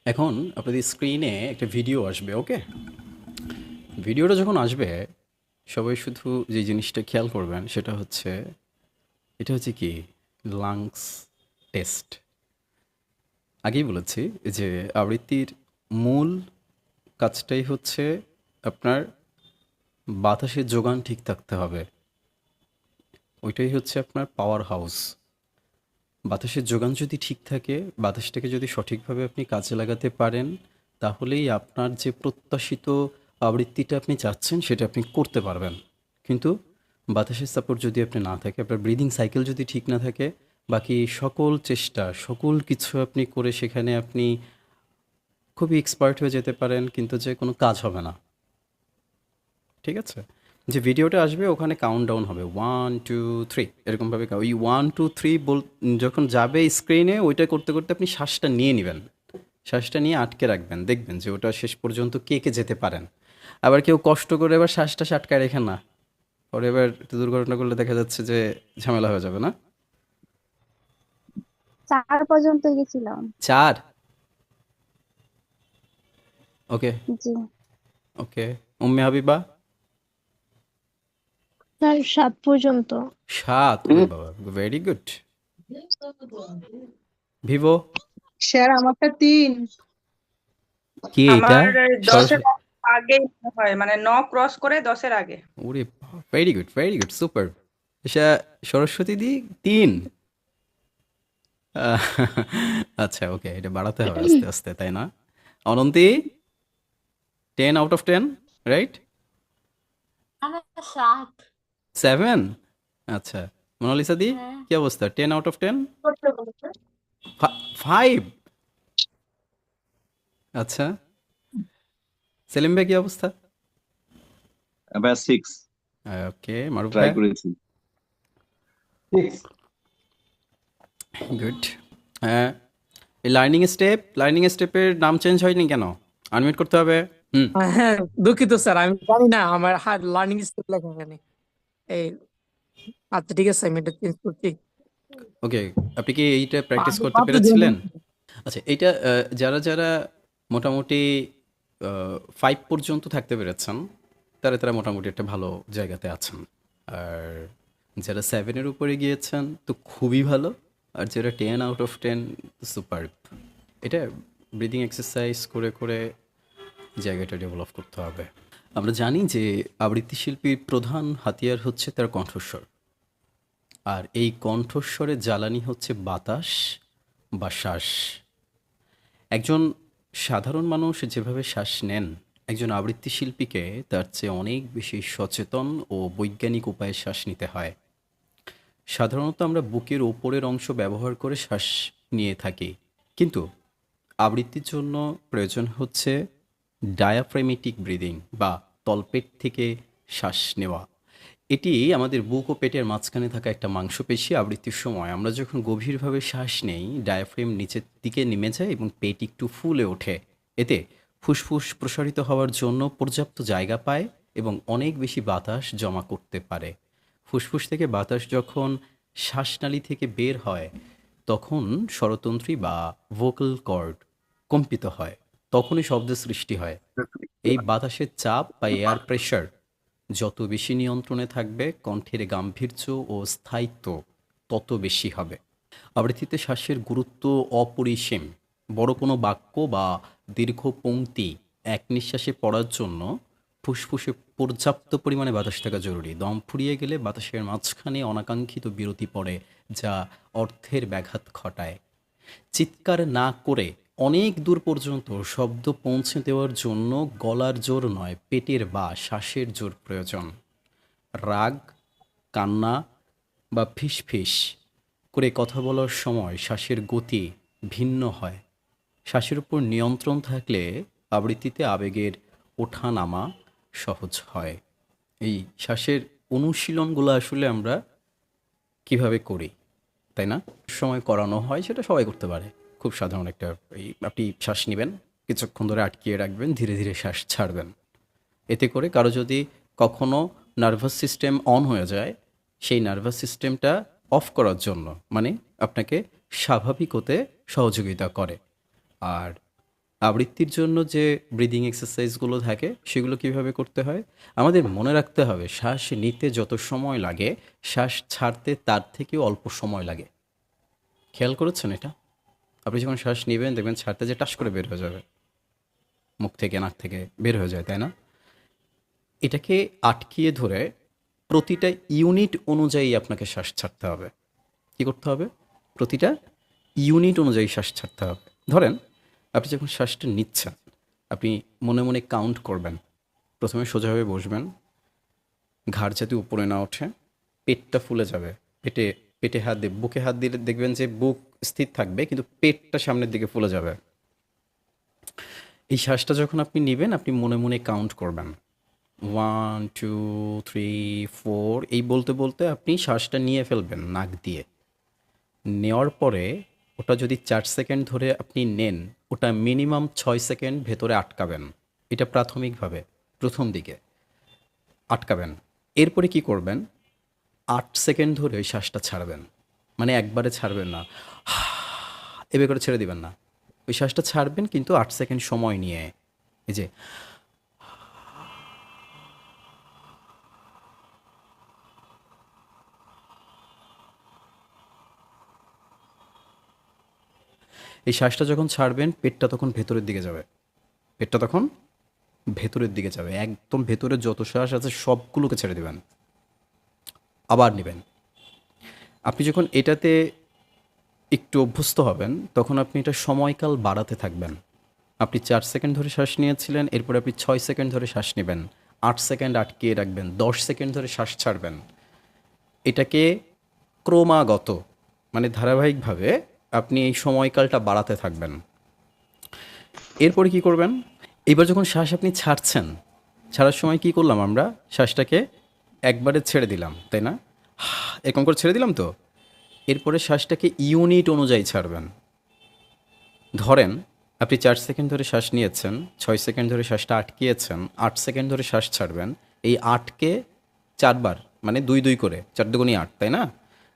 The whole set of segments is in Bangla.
এখন আপনাদের স্ক্রিনে একটা ভিডিও আসবে, ওকে? ভিডিওটা যখন আসবে সবাই শুধু যে জিনিসটা খেয়াল করবেন সেটা হচ্ছে, এটা হচ্ছে কি, লাংস টেস্ট। আগেই বলেছি যে আবৃত্তির মূল কাজটাই হচ্ছে আপনার বাতাসের যোগান ঠিক থাকতে হবে। ওইটাই হচ্ছে আপনার পাওয়ার হাউস। বাতাসের যোগান যদি ঠিক থাকে, বাতাসটাকে যদি সঠিকভাবে আপনি কাজে লাগাতে পারেন, তাহলেই আপনার যে প্রত্যাশিত আবৃত্তিটা আপনি চাচ্ছেন সেটা আপনি করতে পারবেন। কিন্তু বাতাসের সাপোর্ট যদি আপনি না থাকে, আপনার ব্রিদিং সাইকেল যদি ঠিক না থাকে, বাকি সকল চেষ্টা, সকল কিছু আপনি করে সেখানে আপনি খুবই এক্সপার্ট হয়ে যেতে পারেন, কিন্তু যে কোনো কাজ হবে না। ঠিক আছে? যে ভিডিওটা আসবে ওখানে কাউন্টডাউন হবে 1 2 3 এরকমভাবে। ওই 1 2 3 যখন যাবে স্ক্রিনে, ওইটা করতে করতে আপনি শ্বাসটা নিয়ে নেবেন। শ্বাসটা নিয়ে আটকে রাখবেন, দেখবেন যে ওটা শেষ পর্যন্ত কে কে যেতে পারেন। আবার কেউ কষ্ট করে এবার শ্বাসটা আটকায় রেখেন না, পরে এবার একটু দুর্ঘটনা করলে দেখা যাচ্ছে যে ঝামেলা হয়ে যাবে না। 4 পর্যন্ত গেছিলাম। 4। ওকে। জি। ওকে। উম্মে হাবিবা? স্যার 7 পর্যন্ত। 7? ওরে বাবা, ভেরি গুড। ভিভো? স্যার আমারটা 3। কি এটা? আমার সরস্বতী? 10-এর আগে মনে হয়, মানে ক্রস করে 10-এর আগে। ওরে, very good, very good, super. এটা সরস্বতী দি 3। আচ্ছা, ওকে, এটা বাড়াতে হবে আস্তে আস্তে, তাই না? অনন্তি? 10 আউট অফ 10, রাইট? আমার 7। 7? আচ্ছা। মোনালিসা দি, হ্যাঁ। কি অবস্থা? 10 আউট অফ 10? করতে বলেছে। 5? আচ্ছা। সেলিম ভাই কি অবস্থা? এবার 6 ওকে। মারুফ ট্রাই ভাই? করেছি। গুড। হ্যাঁ। এই লার্নিং স্টেপের নাম চেঞ্জ হয়নি কেন? আনমিউট করতে হবে। হুম। হ্যাঁ, দুঃখিত স্যার, আমি জানি না আমার লার্নিং স্টেপ লেখা এখানে। এই আচ্ছা ঠিক আছে, আমি এটা চেঞ্জ করছি। ওকে। আপনি কি এইটা প্র্যাকটিস বাদ করতে বাদ দিয়ে দিলাম। পেরেছিলেন? আচ্ছা, এইটা যারা যারা মোটামুটি 5 পর্যন্ত থাকতে পেরেছেন, তারা তারা মোটামুটি একটা ভালো জায়গাতে আছেন। আর যারা 7-এর উপরে গিয়েছেন তো খুবই ভালো। আর যারা 10 আউট অফ 10, সুপার। এটা ব্রিদিং এক্সারসাইজ করে করে জায়গাটা ডেভেলপ করতে হবে। আমরা জানি যে আবৃত্তি শিল্পীর প্রধান হাতিয়ার হচ্ছে তার কণ্ঠস্বর। আর এই কণ্ঠস্বরের জ্বালানি হচ্ছে বাতাস বা শ্বাস। একজন সাধারণ মানুষ যেভাবে শ্বাস নেন, একজন আবৃত্তি শিল্পীকে তার চেয়ে অনেক বেশি সচেতন ও বৈজ্ঞানিক উপায়ে শ্বাস নিতে হয়। সাধারণত আমরা বুকের ওপরের অংশ ব্যবহার করে শ্বাস নিয়ে থাকি, কিন্তু আবৃত্তির জন্য প্রয়োজন হচ্ছে ডায়াফ্রেমেটিক ব্রিদিং বা তলপেট থেকে শ্বাস নেওয়া। এটি আমাদের বুক ও পেটের মাঝখানে থাকা একটা মাংসপেশি। আবৃত্তির সময় আমরা যখন গভীরভাবে শ্বাস নেই, ডায়াফ্রেম নিচের দিকে নেমে যায় এবং পেট একটু ফুলে ওঠে। এতে ফুসফুস প্রসারিত হওয়ার জন্য পর্যাপ্ত জায়গা পায় এবং অনেক বেশি বাতাস জমা করতে পারে। ফুসফুস থেকে বাতাস যখন শ্বাসনালী থেকে বের হয়, তখন স্বরতন্ত্রী বা ভোকাল কর্ড কম্পিত হয়, তখনই শব্দের সৃষ্টি হয়। এই বাতাসের চাপ বা এয়ার প্রেশার যত বেশি নিয়ন্ত্রণে থাকবে, কণ্ঠের গাম্ভীর্য ও স্থায়িত্ব তত বেশি হবে। আবৃত্তিতে শ্বাসের গুরুত্ব অপরিসীম। বড় কোনো বাক্য বা দীর্ঘ পংক্তি এক নিঃশ্বাসে পড়ার জন্য ফুসফুসে পর্যাপ্ত পরিমাণে বাতাস থাকা জরুরি। দম ফুরিয়ে গেলে বাতাসের মাঝখানে অনাকাঙ্ক্ষিত বিরতি পড়ে, যা অর্থের ব্যাঘাত ঘটায়। চিৎকার না করে অনেক দূর পর্যন্ত শব্দ পৌঁছে দেওয়ার জন্য গলার জোর নয়, পেটের বা শ্বাসের জোর প্রয়োজন। রাগ, কান্না বা ফিসফিস করে কথা বলার সময় শ্বাসের গতি ভিন্ন হয়। শ্বাসের উপর নিয়ন্ত্রণ থাকলে আবৃত্তিতে আবেগের ওঠানামা সহজ হয়। এই শ্বাসের অনুশীলনগুলো আসলে আমরা কিভাবে করি, তাই না? সময় করানো হয়, সেটা সবাই করতে পারে। খুব সাধারণ একটা, এই আপনি শ্বাস নেবেন, কিছুক্ষণ ধরে আটকিয়ে রাখবেন, ধীরে ধীরে শ্বাস ছাড়বেন। এতে করে কারো যদি কখনো নার্ভাস সিস্টেম অন হয়ে যায়, সেই নার্ভাস সিস্টেমটা অফ করার জন্য, মানে আপনাকে স্বাভাবিক হতে সহযোগিতা করে। আর আবৃত্তির জন্য যে ব্রিদিং এক্সারসাইজগুলো থাকে সেগুলো কিভাবে করতে হয় আমাদের মনে রাখতে হবে শ্বাস নিতে যত সময় লাগে শ্বাস ছাড়তে তার থেকেও অল্প সময় লাগে। খেয়াল করেছেন এটা? আপনি যখন শ্বাস নেবেন দেখবেন ছাড়তে যে টাস করে বের হয়ে যাবে, মুখ থেকে নাক থেকে বের হয়ে যায়, তাই না? এটাকে আটকিয়ে ধরে প্রতিটা ইউনিট অনুযায়ী আপনাকে শ্বাস ছাড়তে হবে। কী করতে হবে? প্রতিটা ইউনিট অনুযায়ী শ্বাস ছাড়তে হবে। ধরেন আপনি যখন শ্বাসটা নিচ্ছেন আপনি মনে মনে কাউন্ট করবেন। প্রথমে সোজাভাবে বসবেন, ঘাড় যাতে উপরে না ওঠে, পেটটা ফুলে যাবে, পেটে পেটে হাত দিয়ে বুকে হাত দিলে দেখবেন যে বুক স্থির থাকবে কিন্তু পেটটা সামনের দিকে ফুলে যাবে। এই শ্বাসটা যখন আপনি নেবেন আপনি মনে মনে কাউন্ট করবেন 1 2 3 4 এই বলতে বলতে আপনি শ্বাসটা নিয়ে ফেলবেন নাক দিয়ে। নেওয়ার পরে ওটা যদি 4 সেকেন্ড ধরে আপনি নেন ওটা মিনিমাম 6 সেকেন্ড ভেতরে আটকাবেন। এটা প্রাথমিকভাবে প্রথম দিকে আটকাবেন। এরপরে কি করবেন? 8 সেকেন্ড ধরে ওই শ্বাসটা ছাড়বেন, মানে একবারে ছাড়বেন না, এভাবে করে ছেড়ে দিবেন না, ওই শ্বাসটা ছাড়বেন কিন্তু 8 সেকেন্ড সময় নিয়ে। এই যে এই শ্বাসটা যখন ছাড়বেন পেটটা তখন ভেতরের দিকে যাবে, পেটটা তখন ভেতরের দিকে যাবে, একদম ভেতরে যত শ্বাস আছে সবগুলোকে ছেড়ে দেবেন, আবার নেবেন। আপনি যখন এটাতে একটু অভ্যস্ত হবেন তখন আপনি এটা সময়কাল বাড়াতে থাকবেন। আপনি 4 সেকেন্ড ধরে শ্বাস নিয়েছিলেন, এরপরে আপনি 6 সেকেন্ড ধরে শ্বাস নেবেন, 8 সেকেন্ড আটকিয়ে রাখবেন, 10 সেকেন্ড ধরে শ্বাস ছাড়বেন। এটাকে ক্রমাগত মানে ধারাবাহিকভাবে আপনি এই সময়কালটা বাড়াতে থাকবেন। এরপরে কি করবেন? এবার যখন শ্বাস আপনি ছাড়ছেন, ছাড়ার সময় কি করলাম আমরা? শ্বাসটাকে একবারে ছেড়ে দিলাম, তাই না? এরকম করে ছেড়ে দিলাম তো। এরপরে শ্বাসটাকে ইউনিট অনুযায়ী ছাড়বেন। ধরেন আপনি 4 সেকেন্ড ধরে শ্বাস নিয়েছেন, 6 সেকেন্ড ধরে শ্বাসটা আটকিয়েছেন, 8 সেকেন্ড ধরে শ্বাস ছাড়বেন। এই 8কে 4 বার মানে 2 2 করে 4 দুগুণী 8, তাই না?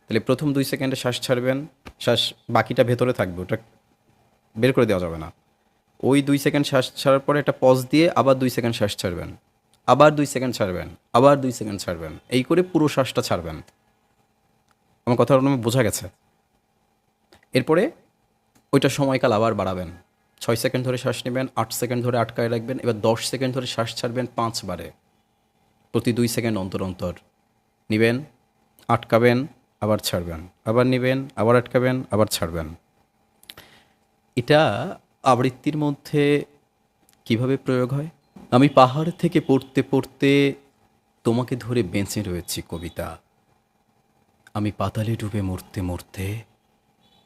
তাহলে প্রথম 2 সেকেন্ডে শ্বাস ছাড়বেন, শ্বাস বাকিটা ভেতরে থাকবে, ওটা বের করে দেওয়া যাবে না। ওই 2 সেকেন্ড শ্বাস ছাড়ার পরে একটা পজ দিয়ে আবার 2 সেকেন্ড শ্বাস ছাড়বেন, আবার 2 সেকেন্ড ছাড়বেন, আবার 2 সেকেন্ড ছাড়বেন, এই করে পুরো শ্বাসটা ছাড়বেন। আমার কথা আপনার বোঝা গেছে? এরপরে ওইটা সময়কাল আবার বাড়াবেন, 6 সেকেন্ড ধরে শ্বাস নেবেন, 8 সেকেন্ড ধরে আটকায় রাখবেন, এবার 10 সেকেন্ড ধরে শ্বাস ছাড়বেন 5 বারে, প্রতি 2 সেকেন্ড অন্তর অন্তর নেবেন, আটকাবেন, আবার ছাড়বেন, আবার নেবেন, আবার আটকাবেন, আবার ছাড়বেন। এটা আবৃত্তির মধ্যে কিভাবে প্রয়োগ হয়? আমি পাহাড় থেকে পড়তে পড়তে তোমাকে ধরে বেঁচে রয়েছি কবিতা, আমি পাতালে ডুবে মরতে মরতে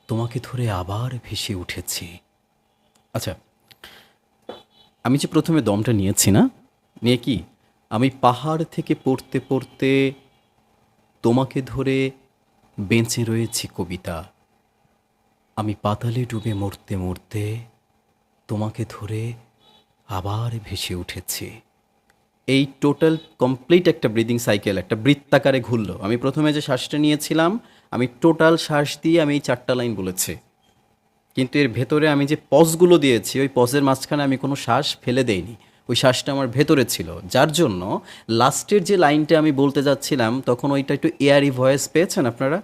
তোমাকে ধরে আবার ভেসে উঠেছি। আচ্ছা, আমি যে প্রথমে দমটা নিয়েছি না, নিয়ে কি আমি পাহাড় থেকে পড়তে পড়তে তোমাকে ধরে বেঁচে রয়েছি কবিতা, আমি পাতালে ডুবে মরতে মরতে তোমাকে ধরে আবার ভেসে উঠেছি। এই টোটাল কমপ্লিট একটা ব্রিদিং সাইকেল একটা বৃত্তাকারে ঘুরলো। আমি প্রথমে যে শ্বাসটা নিয়েছিলাম আমি টোটাল শ্বাস দিয়ে আমি এই 4টা লাইন বলেছি, কিন্তু এর ভেতরে আমি যে পজগুলো দিয়েছি ওই পজের মাঝখানে আমি কোনো শ্বাস ফেলে দেইনি, ওই শ্বাসটা আমার ভেতরে ছিল, যার জন্য লাস্টের যে লাইনটা আমি বলতে যাচ্ছিলাম তখন ওইটা একটু এয়ারি ভয়েস পেয়েছেন আপনারা,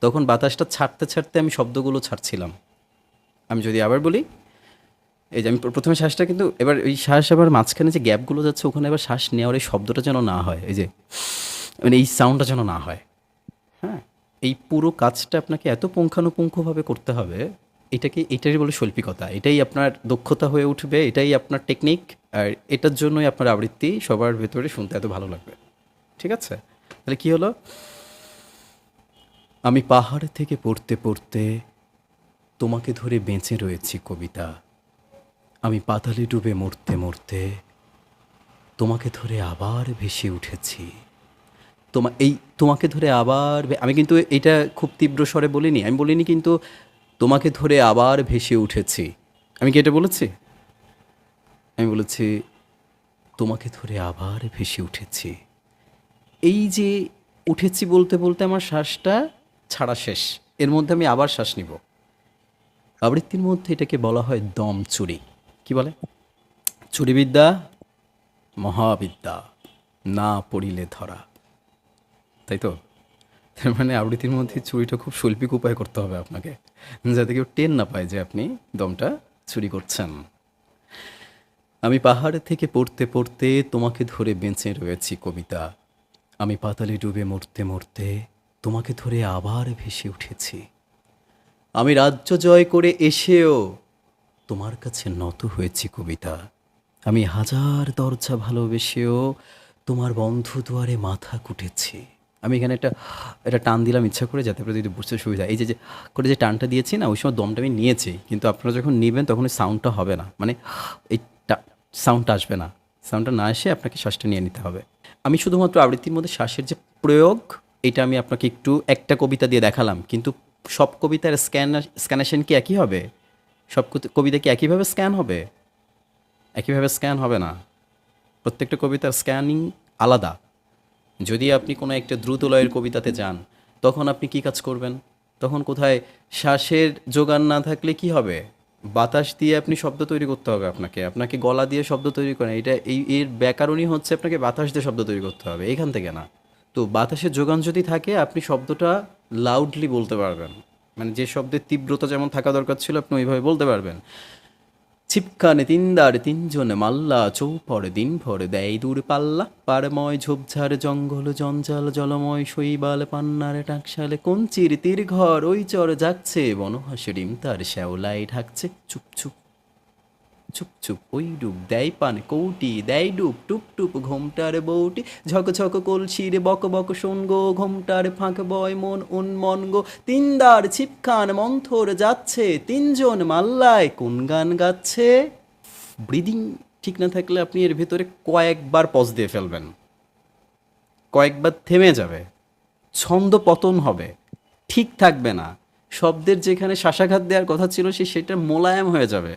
তখন বাতাসটা ছাড়তে ছাড়তে আমি শব্দগুলো ছাড়ছিলাম। আমি যদি আবার বলি, এই যে আমি প্রথমে শ্বাসটা, কিন্তু এবার ওই শ্বাস আবার মাঝখানে যে গ্যাপগুলো যাচ্ছে ওখানে আবার শ্বাস নেওয়ার এই শব্দটা যেন না হয়, এই যে মানে এই সাউন্ডটা যেন না হয়। হ্যাঁ, এই পুরো কাজটা আপনাকে এত পুঙ্খানুপুঙ্খভাবে করতে হবে, এটাই বলে শৈল্পিকতা, এটাই আপনার দক্ষতা হয়ে উঠবে, এটাই আপনার টেকনিক, আর এটার জন্যই আপনার আবৃত্তি সবার ভেতরে শুনতে এত ভালো লাগবে। ঠিক আছে? তাহলে কি হলো? আমি পাহাড় থেকে পড়তে পড়তে তোমাকে ধরে বেঁচে রয়েছি কবিতা, আমি পাতালে ডুবে মরতে মরতে তোমাকে ধরে আবার ভেসে উঠেছি। তোমাকে ধরে আবার আমি কিন্তু এটা খুব তীব্র স্বরে বলিনি, আমি বলিনি কিন্তু তোমাকে ধরে আবার ভেসে উঠেছি। আমি কি এটা বলেছি? আমি বলেছি তোমাকে ধরে আবার ভেসে উঠেছি। এই যে উঠেছি বলতে বলতে আমার শ্বাসটা ছাড়া শেষ, এর মধ্যে আমি আবার শ্বাস নিব। আবৃত্তির মধ্যে এটাকে বলা হয় দম চুরি। কি কি বলে? চুরিবিদ্যা মহাবিদ্যা, না পড়িলে ধরা। তাই তো? তার মানে আবৃত্তির মধ্যে চুরিটা খুব শৈল্পিক উপায় করতে হবে আপনাকে, যাতে কেউ টের না পায় যে আপনি দমটা চুরি করছেন। আমি পাহাড় থেকে পড়তে পড়তে তোমাকে ধরে বেঁচে রয়েছি কবিতা। আমি পাতালে ডুবে মরতে মরতে তোমাকে ধরে আবার ভেসে উঠেছি। আমি রাজ্য জয় করে এসেও তোমার কাছে নত হয়েছি কবিতা। আমি হাজার দরজা ভালোবেসেও তোমার বন্ধ দুয়ারে মাথা কুটেছি। আমি এখানে একটা টান দিলাম ইচ্ছা করে, যাতে করে যদি বুঝতে সুবিধা। এই যে যে করে যে টানটা দিয়েছি না, ওই সময় দমটা আমি নিয়েছি, কিন্তু আপনারা যখন নেবেন তখন ওই সাউন্ডটা হবে না, মানে এই সাউন্ডটা আসবে না। সাউন্ডটা না এসে আপনাকে শ্বাসটা নিয়ে নিতে হবে। আমি শুধুমাত্র আবৃত্তির মধ্যে শ্বাসের যে প্রয়োগ, এটা আমি আপনাকে একটু একটা কবিতা দিয়ে দেখালাম, কিন্তু সব কবিতার স্ক্যানেশন কি একই হবে? সব কবিতা কি একইভাবে স্ক্যান হবে? একইভাবে স্ক্যান হবে না। প্রত্যেকটা কবিতার স্ক্যানিং আলাদা। যদি আপনি কোনো একটা দ্রুত লয়ের কবিতাতে যান, তখন আপনি কি কাজ করবেন? তখন কোথায় শ্বাসের যোগান না থাকলে কি হবে? বাতাস দিয়ে আপনি শব্দ তৈরি করতে হবে আপনাকে গলা দিয়ে শব্দ তৈরি করেন, এটা এর ব্যাকরণই হচ্ছে আপনাকে বাতাস দিয়ে শব্দ তৈরি করতে হবে, এখান থেকে না। তো বাতাসের যোগান যদি থাকে, আপনি শব্দটা লাউডলি বলতে পারবেন, মানে যে শব্দের তীব্রতা যেমন থাকা দরকার ছিল আপনি ওইভাবে বলতে পারবেন। ছিপখানে তিনদার তিনজন মাল্লা, চৌপড় দিনভর দেয় দূর পাল্লা, পারময় ঝোপঝাড় জঙ্গল জঞ্জাল জলময় শৈবাল পান্নারে টাকশালে কঞ্চির তীর ঘর ওই চর যাচ্ছে, বনহাসে ডিম তার শ্যাওলায় ঢাকছে। চুপ চুপ চুপ চুপ ওই ডুব দেয় পান কৌটি, দেয় ডুব টুপ টুপ ঘোমটার বউটি, ঝক ঝক কলসির বক বক শোন গো, ঘোমটার ফাঁক বয় মন উন্মন গো। তিনদার ছিপখান মন্থর যাচ্ছে, তিনজন মাল্লায় কোন গান গাচ্ছে। ব্রিদিং ঠিক না থাকলে আপনি এর ভিতরে কয়েকবার পজ দিয়ে ফেলবেন, কয়েকবার থেমে যাবে, ছন্দ পতন হবে, ঠিক থাকবে না। শব্দের যেখানে শ্বাসাঘাত দেওয়ার কথা ছিল সেটা মোলায়েম হয়ে যাবে।